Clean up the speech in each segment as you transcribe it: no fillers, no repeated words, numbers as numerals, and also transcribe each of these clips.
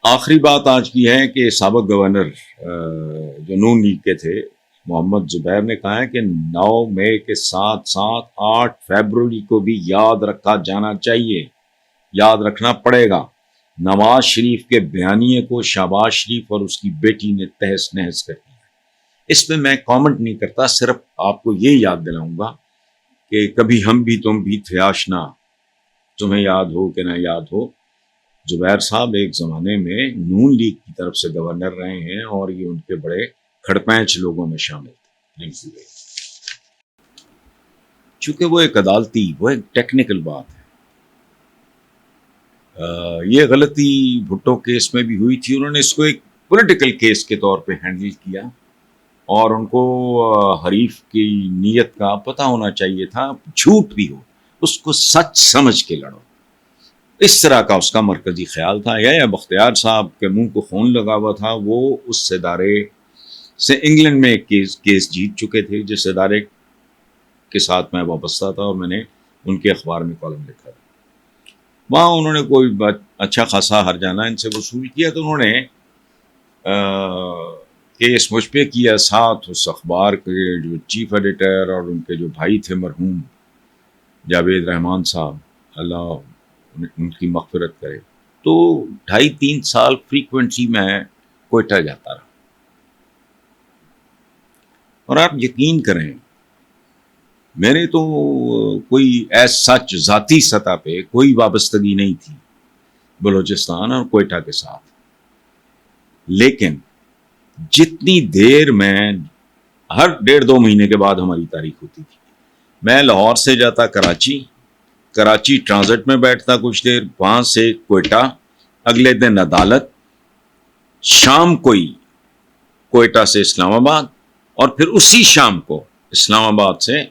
آخری بات آج کی ہے کہ سابق گورنر جو نون لیگ کے تھے محمد زبیر نے کہا ہے کہ 9 مئی کے ساتھ ساتھ 8 فیبروری کو بھی یاد رکھا جانا چاہیے، یاد رکھنا پڑے گا۔ نواز شریف کے بیانیے کو شہباز شریف اور اس کی بیٹی نے تہس نہس کر دیا۔ اس میں کامنٹ نہیں کرتا، صرف آپ کو یہ یاد دلاؤں گا کہ کبھی ہم بھی تم بھی تھے آشنا، تمہیں یاد ہو کہ نہ یاد ہو، زبیر صاحب ایک زمانے میں نون لیگ کی طرف سے گورنر رہے ہیں اور یہ ان کے بڑے کھڑپینچ لوگوں میں شامل تھے۔ چونکہ وہ ایک عدالتی، وہ ایک ٹیکنیکل بات ہے، یہ غلطی بھٹو کیس میں بھی ہوئی تھی، انہوں نے اس کو ایک پولیٹیکل کیس کے طور پہ ہینڈل کیا اور ان کو حریف کی نیت کا پتہ ہونا چاہیے تھا، جھوٹ بھی ہو اس کو سچ سمجھ کے لڑو، اس طرح کا اس کا مرکزی خیال تھا۔ یا بختیار صاحب کے منہ کو خون لگا ہوا تھا، وہ اس ادارے سے انگلینڈ میں ایک کیس جیت چکے تھے، جس ادارے کے ساتھ میں وابستہ تھا اور میں نے ان کے اخبار میں کالم لکھا تھا۔ وہاں انہوں نے کوئی اچھا خاصا ہرجانہ ان سے وصول کیا، تو انہوں نے کیس مجھ پہ کیا، ساتھ اس اخبار کے جو چیف ایڈیٹر اور ان کے جو بھائی تھے مرحوم جاوید رحمان صاحب، اللہ ان کی مغفرت کرے، تو 2.5-3 سال فریکوینٹلی میں کوئٹہ جاتا رہا۔ اور آپ یقین کریں، میں نے تو کوئی سچ ذاتی سطح پہ کوئی وابستگی نہیں تھی بلوچستان اور کوئٹہ کے ساتھ، لیکن جتنی دیر میں ہر 1.5-2 مہینے کے بعد ہماری تاریخ ہوتی تھی، میں لاہور سے جاتا کراچی ٹرانزٹ میں بیٹھتا کچھ دیر، وہاں سے کوئٹہ، اگلے دن عدالت، شام کوئٹہ سے اسلام آباد، اور پھر اسی شام کو اسلام آباد سے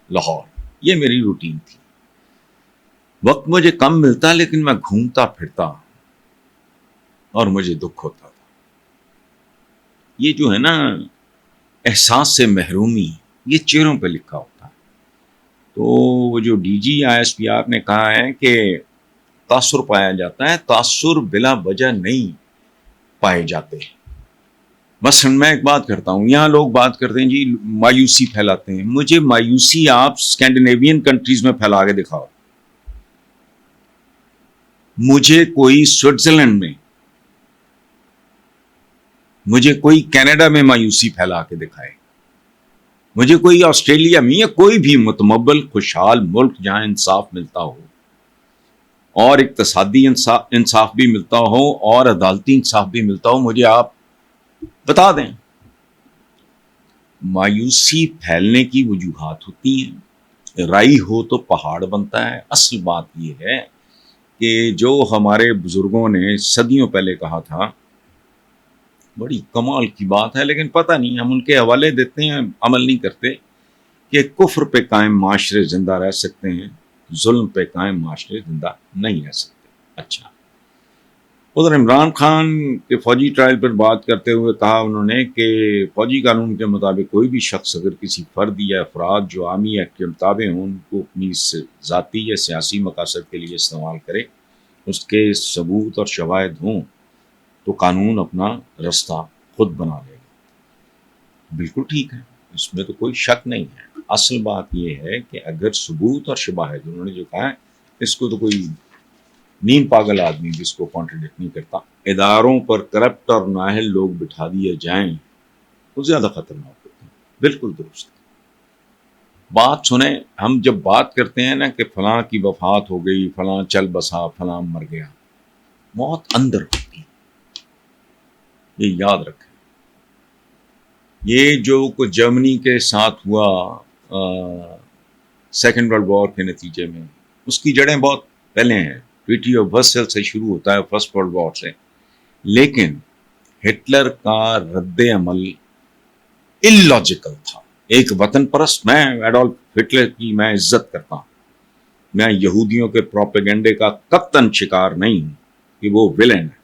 لاہور۔ یہ میری روٹین تھی۔ وقت مجھے کم ملتا لیکن میں گھومتا پھرتا اور مجھے دکھ ہوتا تھا۔ یہ جو ہے نا احساس سے محرومی، یہ چہروں پہ لکھا ہوتا ہے۔ تو وہ جو ڈی جی ISPR نے کہا ہے کہ تاثر پایا جاتا ہے، تاثر بلا وجہ نہیں پائے جاتے۔ مثلا میں ایک بات کرتا ہوں، یہاں لوگ بات کرتے ہیں جی مایوسی پھیلاتے ہیں، مجھے مایوسی آپ اسکینڈینیوین کنٹریز میں پھیلا کے دکھاؤ، مجھے کوئی سوئٹزرلینڈ میں، مجھے کوئی کینیڈا میں مایوسی پھیلا کے دکھائے، مجھے کوئی آسٹریلیا میں یا کوئی بھی متمول خوشحال ملک جہاں انصاف ملتا ہو اور اقتصادی انصاف بھی ملتا ہو اور عدالتی انصاف بھی ملتا ہو، مجھے آپ بتا دیں۔ مایوسی پھیلنے کی وجوہات ہوتی ہیں، رائی ہو تو پہاڑ بنتا ہے۔ اصل بات یہ ہے کہ جو ہمارے بزرگوں نے صدیوں پہلے کہا تھا، بڑی کمال کی بات ہے، لیکن پتہ نہیں ہم ان کے حوالے دیتے ہیں، عمل نہیں کرتے، کہ کفر پہ قائم معاشرے زندہ رہ سکتے ہیں، ظلم پہ قائم معاشرے زندہ نہیں رہ سکتے۔ اچھا، ادھر عمران خان کے فوجی ٹرائل پر بات کرتے ہوئے کہا انہوں نے کہ فوجی قانون کے مطابق کوئی بھی شخص اگر کسی فرد یا افراد جو عوامی ایکٹ کے مطابق ہوں ان کو اپنی ذاتی یا سیاسی مقاصد کے لیے استعمال کرے، اس کے ثبوت اور شواہد ہوں، تو قانون اپنا رستہ خود بنا لے گا۔ بالکل ٹھیک ہے، اس میں تو کوئی شک نہیں ہے۔ اصل بات یہ ہے کہ اگر ثبوت اور شواہد، انہوں نے جو کہا ہے اس کو تو کوئی نیم پاگل آدمی بھی اس کو کانٹرڈکٹ نہیں کرتا، اداروں پر کرپٹ اور نااہل لوگ بٹھا دیے جائیں وہ زیادہ خطرناک ہوتے ہیں۔ بالکل درست بات سنیں، ہم جب بات کرتے ہیں نا کہ فلاں کی وفات ہو گئی، فلاں چل بسا، فلاں مر گیا، موت اندر ہوتی ہے، یہ یاد رکھیں۔ یہ جو کچھ جرمنی کے ساتھ ہوا سیکنڈ ورلڈ وار کے نتیجے میں، اس کی جڑیں بہت پہلے ہیں، ٹریٹی آف ورسل سے شروع ہوتا ہے، فرسٹ ورلڈ وار سے، لیکن ہٹلر کا رد عمل اللاجیکل تھا۔ ایک وطن پرست، میں ایڈولف ہٹلر کی میں عزت کرتا ہوں، میں یہودیوں کے پروپیگنڈے کا قطعاً شکار نہیں ہوں کہ وہ ویلن ہے،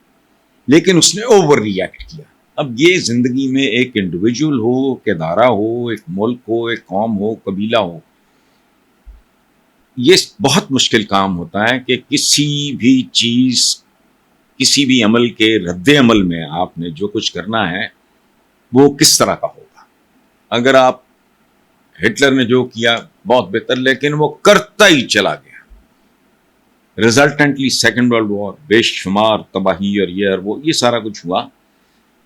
لیکن اس نے اوور ری ایکٹ کیا۔ اب یہ زندگی میں ایک انڈیویجول ہو، ایک ادارہ ہو، ایک ملک ہو، ایک قوم ہو، قبیلہ ہو، یہ بہت مشکل کام ہوتا ہے کہ کسی بھی چیز کسی بھی عمل کے رد عمل میں آپ نے جو کچھ کرنا ہے وہ کس طرح کا ہوگا. اگر آپ ہٹلر نے جو کیا بہت بہتر، لیکن وہ کرتا ہی چلا گیا، ریزلٹنٹلی سیکنڈ ورلڈ وار، بے شمار تباہی اور یہ سارا کچھ ہوا.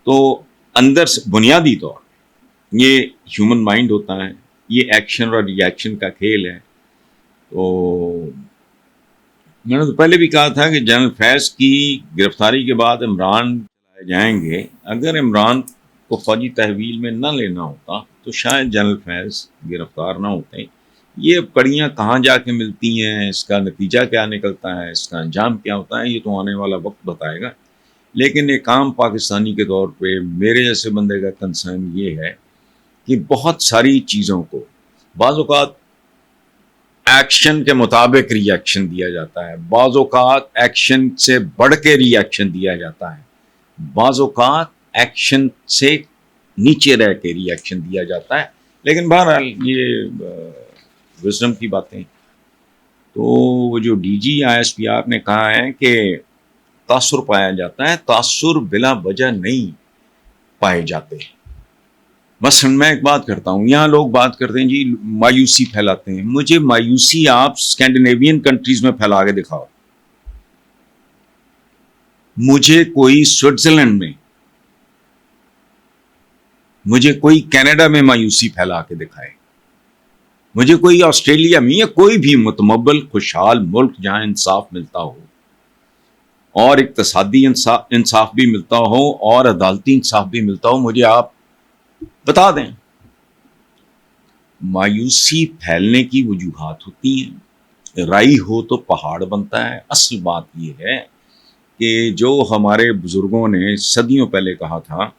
تو اندر سے بنیادی طور یہ ہیومن مائنڈ ہوتا ہے، یہ ایکشن اور ری ایکشن کا کھیل ہے. تو میں نے تو پہلے بھی کہا تھا کہ جنرل فیض کی گرفتاری کے بعد عمران چلائے جائیں گے. اگر عمران کو فوجی تحویل میں نہ لینا ہوتا تو شاید جنرل فیض گرفتار نہ ہوتے. یہ کڑیاں کہاں جا کے ملتی ہیں، اس کا نتیجہ کیا نکلتا ہے، اس کا انجام کیا ہوتا ہے، یہ تو آنے والا وقت بتائے گا. لیکن ایک عام پاکستانی کے طور پہ میرے جیسے بندے کا کنسرن یہ ہے کہ بہت ساری چیزوں کو بعض اوقات ایکشن کے مطابق ری ایکشن دیا جاتا ہے، بعض اوقات ایکشن سے بڑھ کے ری ایکشن دیا جاتا ہے، بعض اوقات ایکشن سے نیچے رہ کے ری ایکشن دیا جاتا ہے. لیکن بہرحال یہ وزڈم کی باتیں. تو وہ جو D G I S P R نے کہا ہے کہ تاثر پایا جاتا ہے، تاثر بلا وجہ نہیں پائے جاتے. مثلا میں ایک بات کرتا ہوں، یہاں لوگ بات کرتے ہیں جی مایوسی پھیلاتے ہیں. مجھے مایوسی آپ اسکینڈینیوین کنٹریز میں پھیلا کے دکھاؤ. مجھے کوئی سوئٹزرلینڈ میں، مجھے کوئی کینیڈا میں مایوسی پھیلا کے دکھائے. مجھے کوئی آسٹریلیا میں یا کوئی بھی متمول خوشحال ملک جہاں انصاف ملتا ہو اور اقتصادی انصاف بھی ملتا ہو اور عدالتی انصاف بھی ملتا ہو، مجھے آپ بتا دیں. مایوسی پھیلنے کی وجوہات ہوتی ہیں. رائی ہو تو پہاڑ بنتا ہے. اصل بات یہ ہے کہ جو ہمارے بزرگوں نے صدیوں پہلے کہا تھا،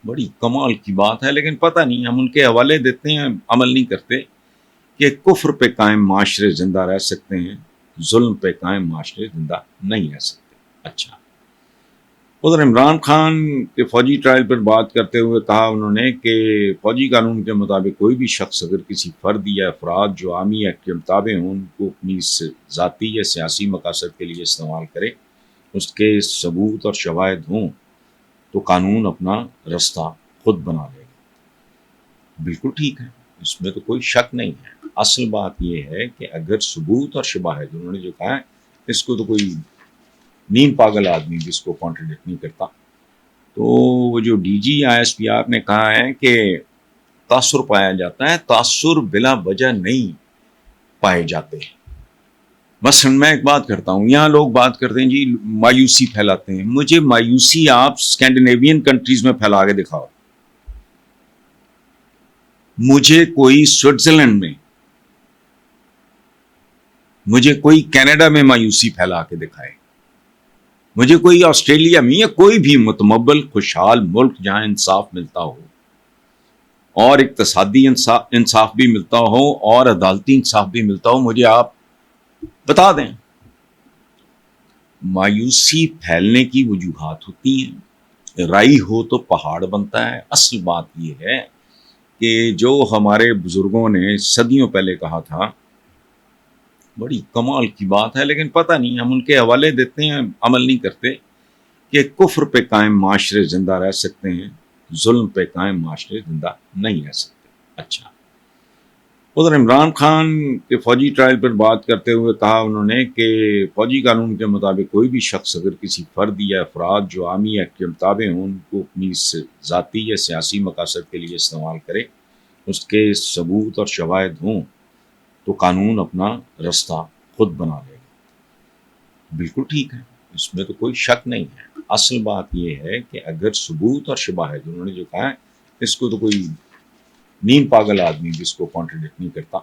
بڑی کمال کی بات ہے، لیکن پتہ نہیں ہم ان کے حوالے دیتے ہیں، عمل نہیں کرتے، کہ کفر پہ قائم معاشرے زندہ رہ سکتے ہیں، ظلم پہ قائم معاشرے زندہ نہیں رہ سکتے. اچھا، ادھر عمران خان کے فوجی ٹرائل پر بات کرتے ہوئے کہا انہوں نے کہ فوجی قانون کے مطابق کوئی بھی شخص اگر کسی فرد یا افراد جو آرمی ایکٹ کے مطابق ہوں ان کو اپنی ذاتی یا سیاسی مقاصد کے لیے استعمال کرے، اس کے ثبوت اور شواہد ہوں، تو قانون اپنا رستہ خود بنا لے گا. بالکل ٹھیک ہے، اس میں تو کوئی شک نہیں ہے. اصل بات یہ ہے کہ اگر ثبوت اور شواہد، انہوں نے جو کہا ہے اس کو تو کوئی نیم پاگل آدمی بھی اس کو کانٹرڈکٹ نہیں کرتا. تو وہ جو D G I S P R نے کہا ہے کہ تاثر پایا جاتا ہے، تاثر بلا وجہ نہیں پائے جاتے. مثلا میں ایک بات کرتا ہوں، یہاں لوگ بات کرتے ہیں جی مایوسی پھیلاتے ہیں. مجھے مایوسی آپ اسکینڈینیوین کنٹریز میں پھیلا کے دکھاؤ. مجھے کوئی سوئٹزرلینڈ میں، مجھے کوئی کینیڈا میں مایوسی پھیلا کے دکھائے. مجھے کوئی آسٹریلیا میں یا کوئی بھی متمول خوشحال ملک جہاں انصاف ملتا ہو اور اقتصادی انصاف بھی ملتا ہو اور عدالتی انصاف بھی ملتا ہو، مجھے آپ بتا دیں. مایوسی پھیلنے کی وجوہات ہوتی ہیں. رائی ہو تو پہاڑ بنتا ہے. اصل بات یہ ہے کہ جو ہمارے بزرگوں نے صدیوں پہلے کہا تھا، بڑی کمال کی بات ہے، لیکن پتہ نہیں ہم ان کے حوالے دیتے ہیں، عمل نہیں کرتے، کہ کفر پہ قائم معاشرے زندہ رہ سکتے ہیں، ظلم پہ قائم معاشرے زندہ نہیں رہ سکتے. اچھا، ادھر عمران خان کے فوجی ٹرائل پر بات کرتے ہوئے کہا انہوں نے کہ فوجی قانون کے مطابق کوئی بھی شخص اگر کسی فرد یا افراد جو آرمی ایکٹ کے مطابق ہوں ان کو اپنی ذاتی یا سیاسی مقاصد کے لیے استعمال کرے، اس کے ثبوت اور شواہد ہوں، تو قانون اپنا رستہ خود بنا لے گا. بالکل ٹھیک ہے، اس میں تو کوئی شک نہیں ہے. اصل بات یہ ہے کہ اگر ثبوت اور شواہد، انہوں نے جو کہا ہے اس کو تو کوئی نیم پاگل آدمی بھی اس کو کانٹرڈکٹ نہیں کرتا.